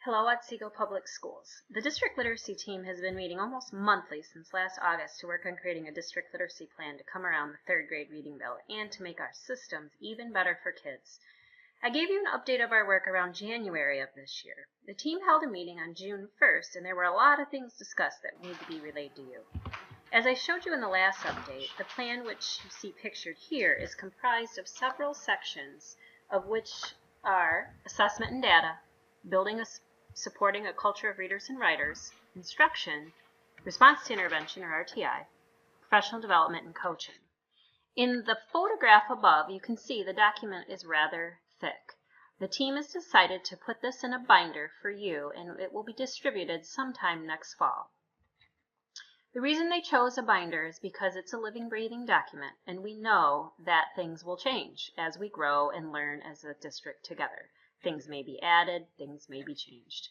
Hello, Otsego Public Schools. The district literacy team has been meeting almost monthly since last August to work on creating a district literacy plan to come around the third grade reading bill and to make our systems even better for kids. I gave you an update of our work around January of this year. The team held a meeting on June 1st, and there were a lot of things discussed that need to be relayed to you. As I showed you in the last update, the plan, which you see pictured here, is comprised of several sections, of which are assessment and data, supporting a culture of readers and writers, instruction, response to intervention or RTI, professional development, and coaching. In the photograph above, you can see the document is rather thick. The team has decided to put this in a binder for you, and it will be distributed sometime next fall. The reason they chose a binder is because it's a living, breathing document, and we know that things will change as we grow and learn as a district together. Things may be added, things may be changed.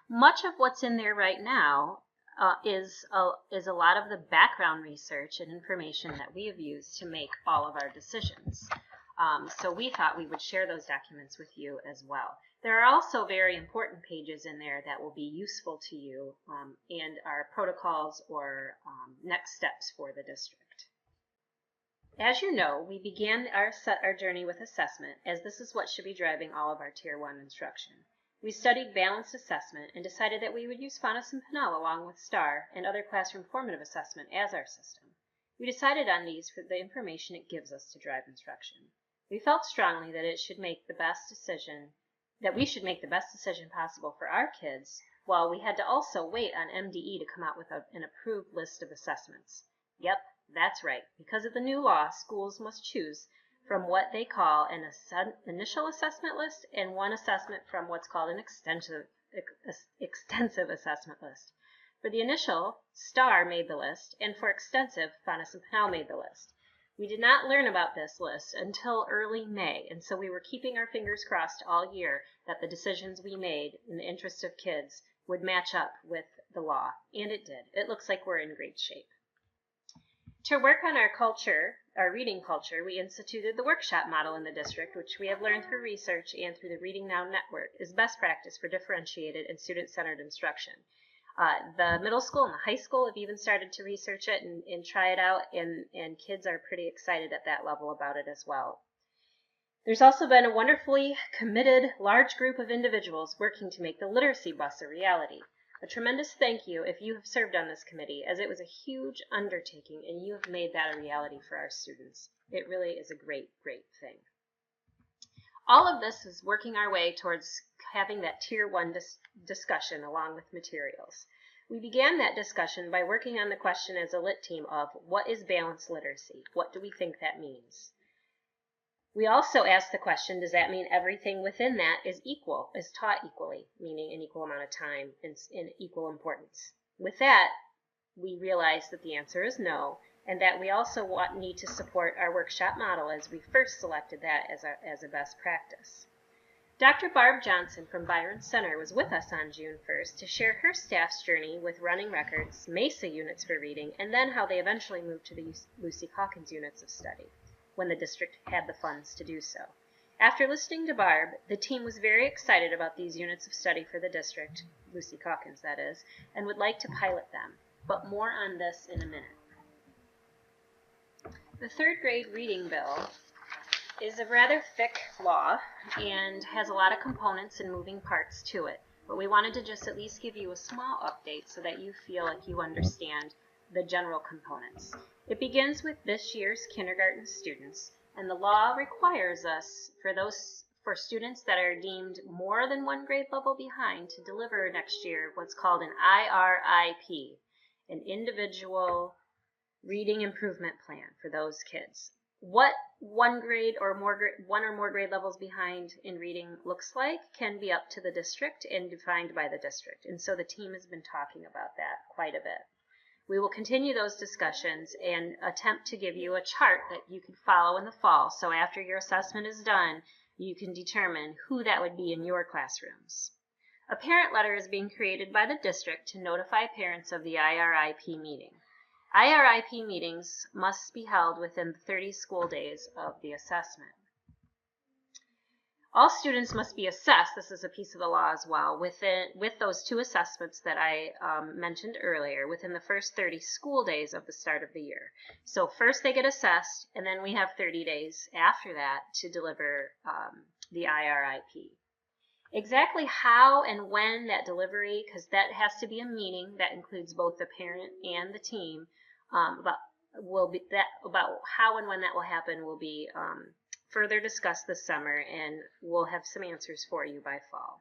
Much of what's in there right now is a lot of the background research and information that we have used to make all of our decisions. So we thought we would share those documents with you as well. There are also very important pages in there that will be useful to you and our protocols or next steps for the district. As you know, we began our journey with assessment, as this is what should be driving all of our Tier 1 instruction. We studied balanced assessment and decided that we would use Fonis and Pinnell along with STAR and other classroom formative assessment as our system. We decided on these for the information it gives us to drive instruction. We felt strongly that we should make the best decision possible for our kids, while we had to also wait on MDE to come out with an approved list of assessments. Yep, that's right. Because of the new law, schools must choose from what they call an initial assessment list and one assessment from what's called an extensive assessment list. For the initial, STAR made the list, and for extensive, Fonis and Pinnell made the list. We did not learn about this list until early May, and so we were keeping our fingers crossed all year that the decisions we made in the interest of kids would match up with the law, and it did. It looks like we're in great shape. To work on our reading culture, we instituted the workshop model in the district, which we have learned through research and through the Reading Now Network is best practice for differentiated and student-centered instruction. The middle school and the high school have even started to research it and try it out, and kids are pretty excited at that level about it as well. There's also been a wonderfully committed large group of individuals working to make the literacy bus a reality. A tremendous thank you if you have served on this committee, as it was a huge undertaking and you have made that a reality for our students. It really is a great, great thing. All of this is working our way towards having that Tier 1 discussion along with materials. We began that discussion by working on the question as a lit team of what is balanced literacy? What do we think that means? We also asked the question, does that mean everything within that is taught equally, meaning an equal amount of time and in equal importance? With that, we realized that the answer is no, and that we also need to support our workshop model as we first selected that as a best practice. Dr. Barb Johnson from Byron Center was with us on June 1st to share her staff's journey with running records, MESA units for reading, and then how they eventually moved to the Lucy Calkins units of study when the district had the funds to do so. After listening to Barb, the team was very excited about these units of study for the district, Lucy Calkins that is, and would like to pilot them, but more on this in a minute. The third grade reading bill is a rather thick law and has a lot of components and moving parts to it, but we wanted to just at least give you a small update so that you feel like you understand the general components. It begins with this year's kindergarten students, and the law requires us, for students that are deemed more than one grade level behind, to deliver next year what's called an IRIP, an individual reading improvement plan for those kids. What one or more grade levels behind in reading looks like can be up to the district and defined by the district, and so the team has been talking about that quite a bit. We will continue those discussions and attempt to give you a chart that you can follow in the fall, so after your assessment is done, you can determine who that would be in your classrooms. A parent letter is being created by the district to notify parents of the IRIP meeting. IRIP meetings must be held within 30 school days of the assessment. All students must be assessed, this is a piece of the law as well, with those 2 assessments that I mentioned earlier within the first 30 school days of the start of the year. So first they get assessed, and then we have 30 days after that to deliver the IRIP. Exactly how and when that delivery, because that has to be a meeting that includes both the parent and the team, about how and when that will happen will be further discussed this summer, and we'll have some answers for you by fall.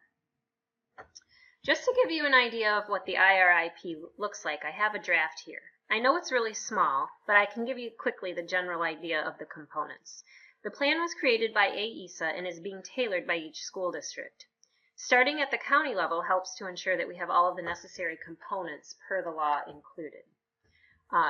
Just to give you an idea of what the IRIP looks like, I have a draft here. I know it's really small, but I can give you quickly the general idea of the components. The plan was created by AESA and is being tailored by each school district. Starting at the county level helps to ensure that we have all of the necessary components per the law included.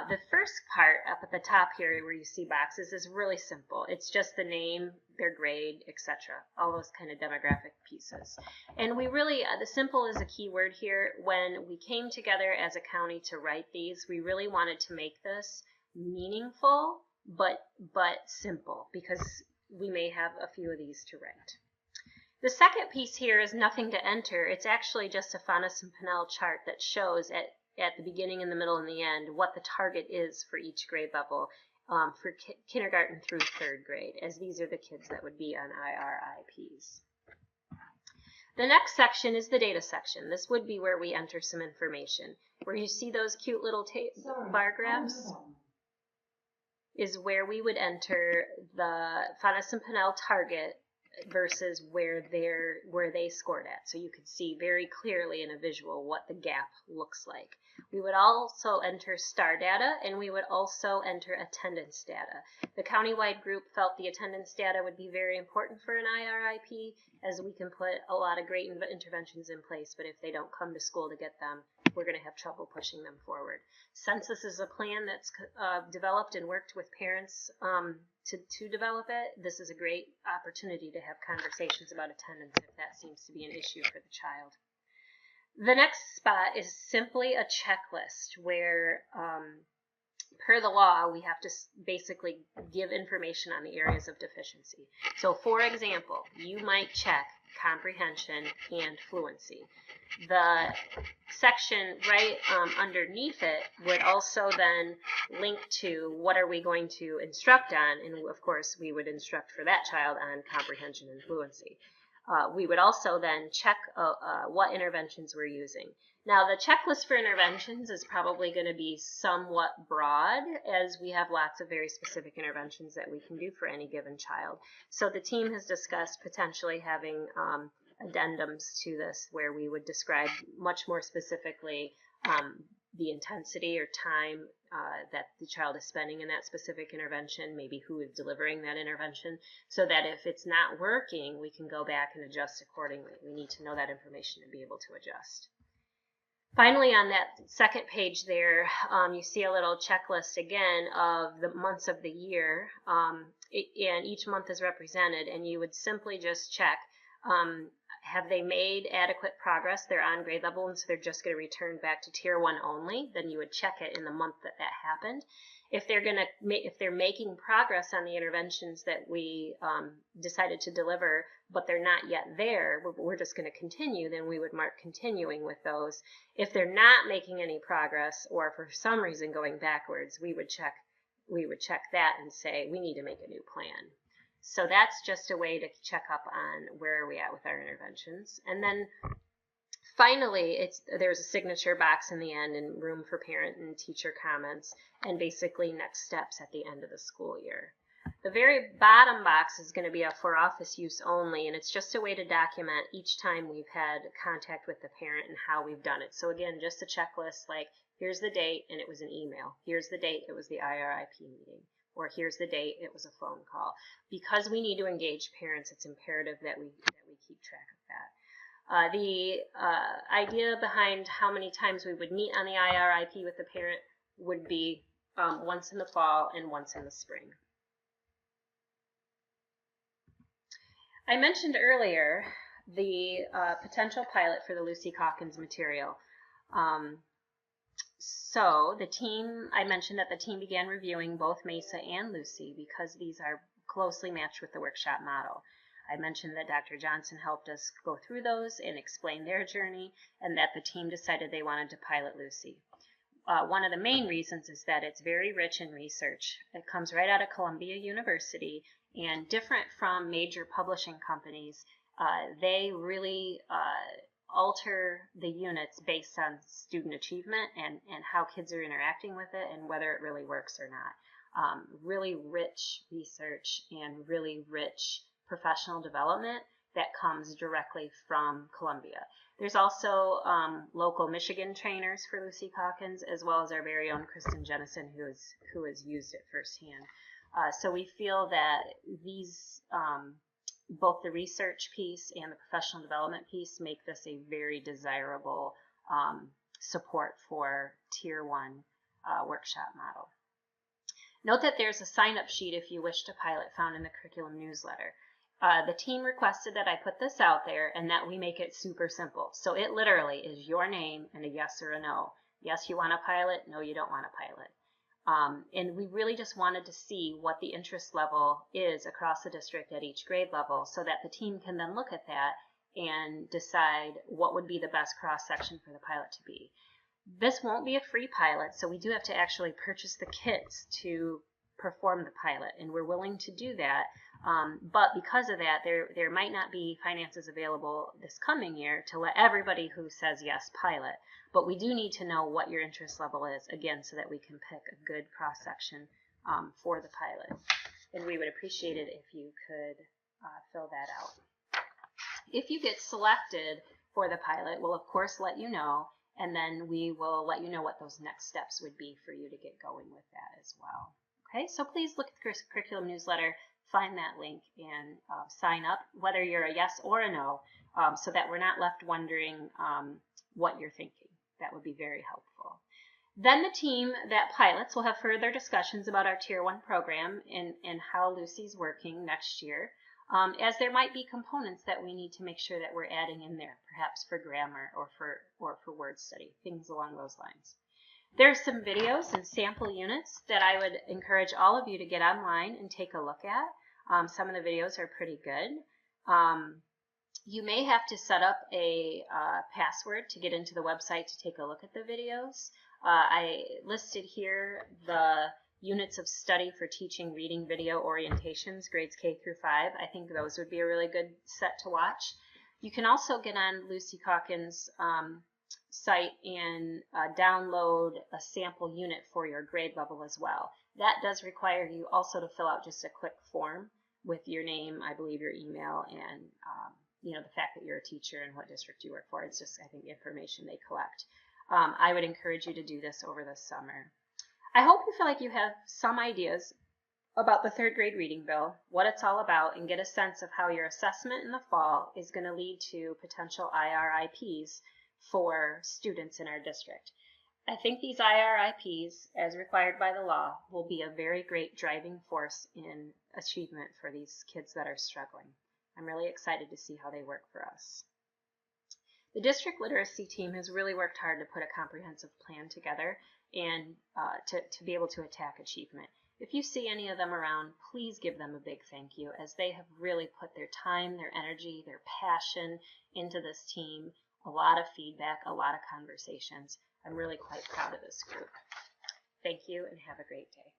The first part up at the top here where you see boxes is really simple. It's just the name, their grade, etc. All those kind of demographic pieces. And we really, the simple is a key word here. When we came together as a county to write these, we really wanted to make this meaningful but simple, because we may have a few of these to write. The second piece here is nothing to enter. It's actually just a Faunus and Pinnell chart that shows at the beginning, in the middle, and the end what the target is for each grade level for kindergarten through 3rd grade, as these are the kids that would be on IRIPs. The next section is the data section. This would be where we enter some information. Where you see those cute little bar graphs is where we would enter the Faunus and Pinnell target versus where they scored at. So you could see very clearly in a visual what the gap looks like. We would also enter STAR data, and we would also enter attendance data. The countywide group felt the attendance data would be very important for an IRIP, as we can put a lot of great interventions in place, but if they don't come to school to get them, we're going to have trouble pushing them forward. Census is a plan that's developed and worked with parents to develop it. This is a great opportunity to have conversations about attendance if that seems to be an issue for the child. The next spot is simply a checklist where, per the law, we have to basically give information on the areas of deficiency. So, for example, you might check comprehension and fluency. The section right underneath it would also then link to what are we going to instruct on, and of course we would instruct for that child on comprehension and fluency. We would also then check what interventions we're using. Now, the checklist for interventions is probably going to be somewhat broad, as we have lots of very specific interventions that we can do for any given child. So the team has discussed potentially having addendums to this where we would describe much more specifically the intensity or time that the child is spending in that specific intervention, maybe who is delivering that intervention, so that if it's not working, we can go back and adjust accordingly. We need to know that information to be able to adjust. Finally, on that second page there, you see a little checklist again of the months of the year, and each month is represented, and you would simply just check, have they made adequate progress? They're on grade level, and so they're just going to return back to Tier 1 only. Then you would check it in the month that happened. If they're making progress on the interventions that we decided to deliver, but they're not yet there, we're just going to continue, then we would mark continuing with those. If they're not making any progress, or for some reason going backwards, we would check that and say we need to make a new plan. So that's just a way to check up on where are we at with our interventions. And then finally, there's a signature box in the end and room for parent and teacher comments, and basically next steps at the end of the school year. The very bottom box is going to be a for office use only, and it's just a way to document each time we've had contact with the parent and how we've done it. So again, just a checklist like, here's the date and it was an email. Here's the date, it was the IRIP meeting. Or here's the date, it was a phone call. Because we need to engage parents, it's imperative that we keep track of that. The idea behind how many times we would meet on the IRIP with the parent would be once in the fall and once in the spring. I mentioned earlier the potential pilot for the Lucy Calkins material. So the team, I mentioned that the team began reviewing both MESA and Lucy because these are closely matched with the workshop model. I mentioned that Dr. Johnson helped us go through those and explain their journey, and that the team decided they wanted to pilot Lucy. One of the main reasons is that it's very rich in research. It comes right out of Columbia University, and different from major publishing companies, they really alter the units based on student achievement and how kids are interacting with it and whether it really works or not. Really rich research and really rich professional development that comes directly from Columbia. There's also local Michigan trainers for Lucy Calkins, as well as our very own Kristen Jennison, who has used it firsthand. So we feel that these, both the research piece and the professional development piece, make this a very desirable support for Tier 1 workshop model. Note that there's a sign-up sheet if you wish to pilot found in the curriculum newsletter. The team requested that I put this out there and that we make it super simple. So it literally is your name and a yes or a no. Yes, you want to pilot. No, you don't want to pilot. And we really just wanted to see what the interest level is across the district at each grade level so that the team can then look at that and decide what would be the best cross-section for the pilot to be. This won't be a free pilot, so we do have to actually purchase the kits to perform the pilot, and we're willing to do that. But because of that, there might not be finances available this coming year to let everybody who says yes pilot. But we do need to know what your interest level is, again, so that we can pick a good cross-section for the pilot. And we would appreciate it if you could fill that out. If you get selected for the pilot, we'll of course let you know, and then we will let you know what those next steps would be for you to get going with that as well. Okay, so please look at the curriculum newsletter, find that link, and sign up, whether you're a yes or a no, so that we're not left wondering what you're thinking. That would be very helpful. Then the team that pilots will have further discussions about our Tier 1 program and how Lucy's working next year, as there might be components that we need to make sure that we're adding in there, perhaps for grammar or for word study, things along those lines. There's some videos and sample units that I would encourage all of you to get online and take a look at. Some of the videos are pretty good. You may have to set up a password to get into the website to take a look at the videos. I listed here the units of study for teaching reading video orientations, grades K through 5. I think those would be a really good set to watch. You can also get on Lucy Calkins' site and download a sample unit for your grade level as well. That does require you also to fill out just a quick form with your name, I believe your email, and the fact that you're a teacher and what district you work for. It's just, I think, information they collect. I would encourage you to do this over the summer. I hope you feel like you have some ideas about the third grade reading bill, what it's all about, and get a sense of how your assessment in the fall is going to lead to potential IRIPs for students in our district. I think these IRIPs, as required by the law, will be a very great driving force in achievement for these kids that are struggling. I'm really excited to see how they work for us. The district literacy team has really worked hard to put a comprehensive plan together and to be able to attack achievement. If you see any of them around, please give them a big thank you, as they have really put their time, their energy, their passion into this team. A lot of feedback, a lot of conversations. I'm really quite proud of this group. Thank you and have a great day.